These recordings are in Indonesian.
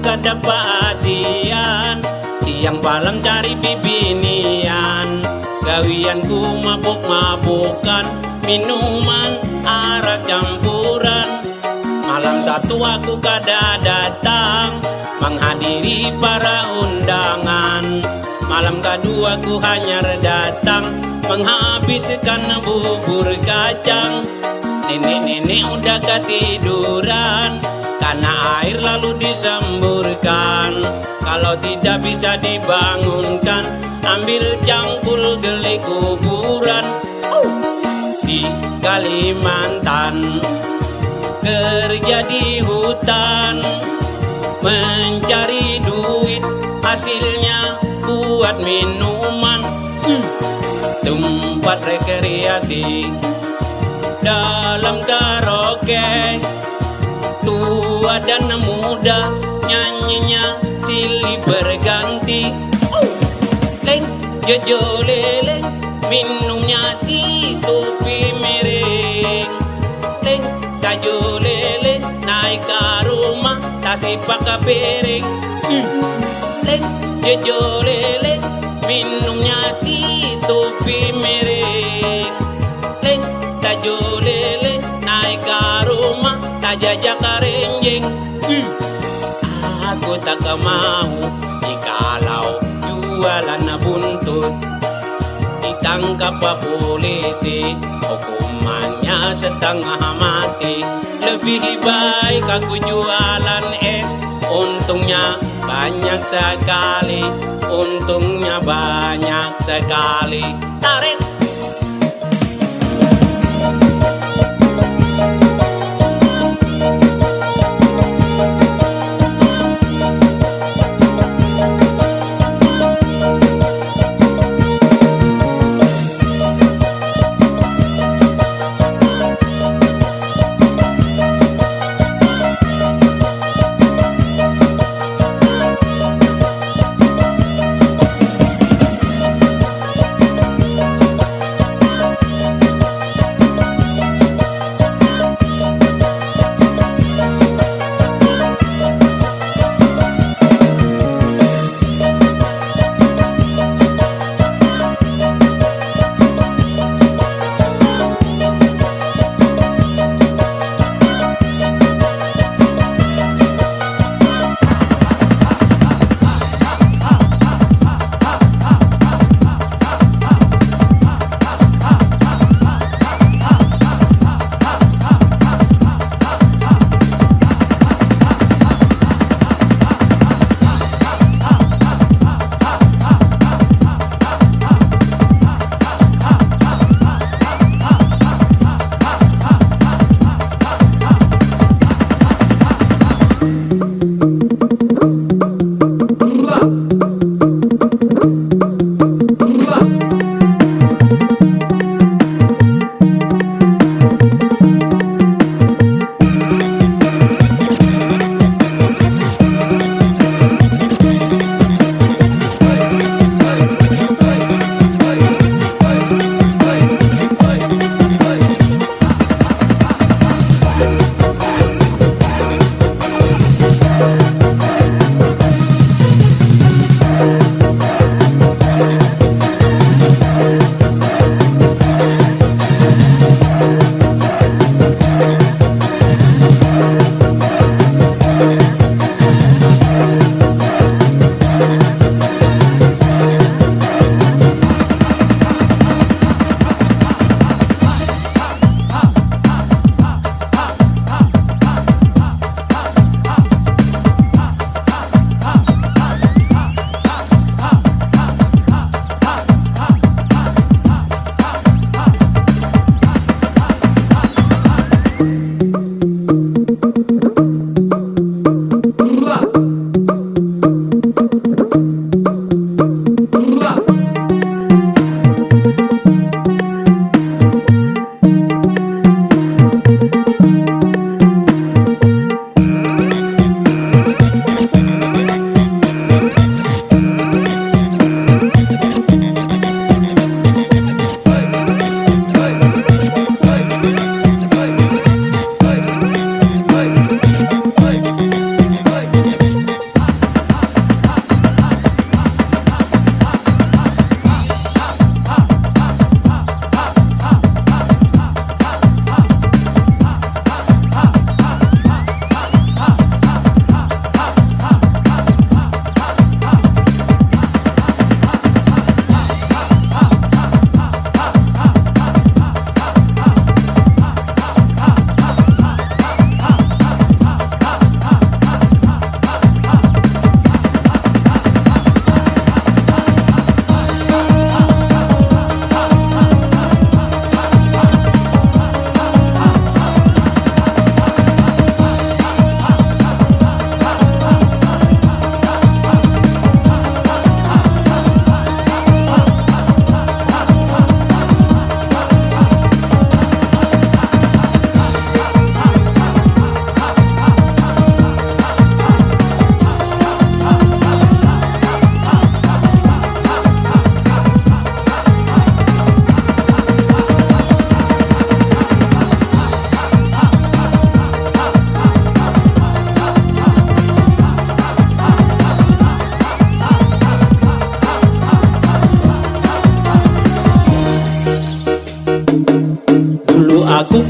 kada pasian, siang malam cari bibinian. Gawianku mabuk-mabukan, minuman arak campuran. Malam satu aku kada datang, menghadiri para undangan. Malam kedua aku hanya datang, menghabiskan bubur kacang. Nenek-nenek udah ketiduran, karena air lalu disemburkan. Kalau tidak bisa dibangunkan, ambil cangkul gali kuburan. Di Kalimantan kerja di hutan, mencari duit, hasilnya buat minuman. Tempat rekreasi dalam karaoke, tua dan muda nyanyinya silih berganti. Leng jojo leleng, minumnya si topi mereng. Leng kajo leleng, naik ke rumah kasih pakai piring. Leng jojo leleng, minumnya si topi mereng. Leng kajo leleng, naik ke rumah tajajak renjeng. Aku tak mau jikalau jualan buntut ditangkap polisi, hukumannya setengah mati. Lebih baik aku jualan es, untungnya banyak sekali, untungnya banyak sekali. Tarik.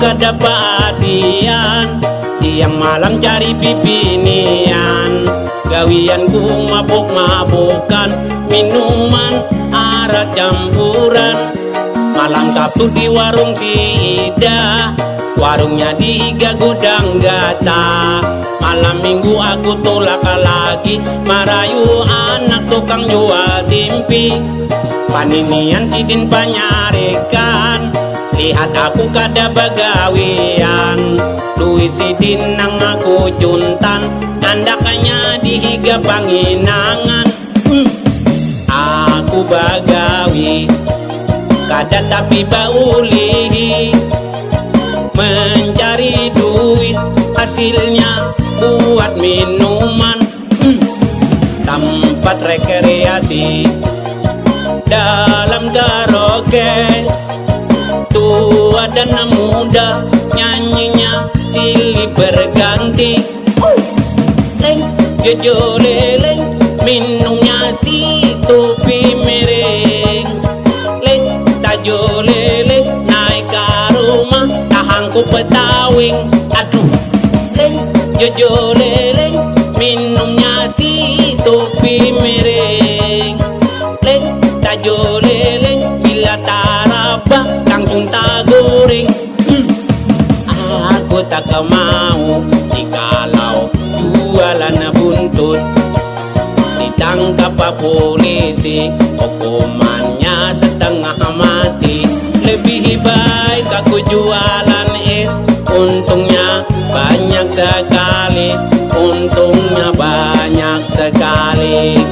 kada paasian, siang malam cari pipinian. Gawianku mabok-mabokan, minuman arak campuran. Malam Sabtu di warung Cida, warungnya di Iga Gudang Gata. Malam Minggu aku tolak lagi, marayu anak tukang jual timpi. Paninian Cidin panyarekan, lihat aku kada bagawian. Duit Sidin nang aku cuntan, andaknya di Iga Panginangan. Aku bagawi kada tapi bauli, mencari duit hasilnya buat minuman. Tempat rekreasi dalam karaoke, tua dan muda nyanyinya silih berganti. Leng jojo leleng, minumnya si topi mereng. Leng tajo leleng, naik ke rumah tahangku petawing. Aduh, leng jojo leleng, minumnya si topi mereng. Leng tajo leleng, bila taraba langsung tak goreng. Aku tak mau jikalau jualan buntut ditangkap polisi, hukumannya setengah mati. Lebih baik aku jualan es, untungnya banyak sekali, untungnya banyak sekali.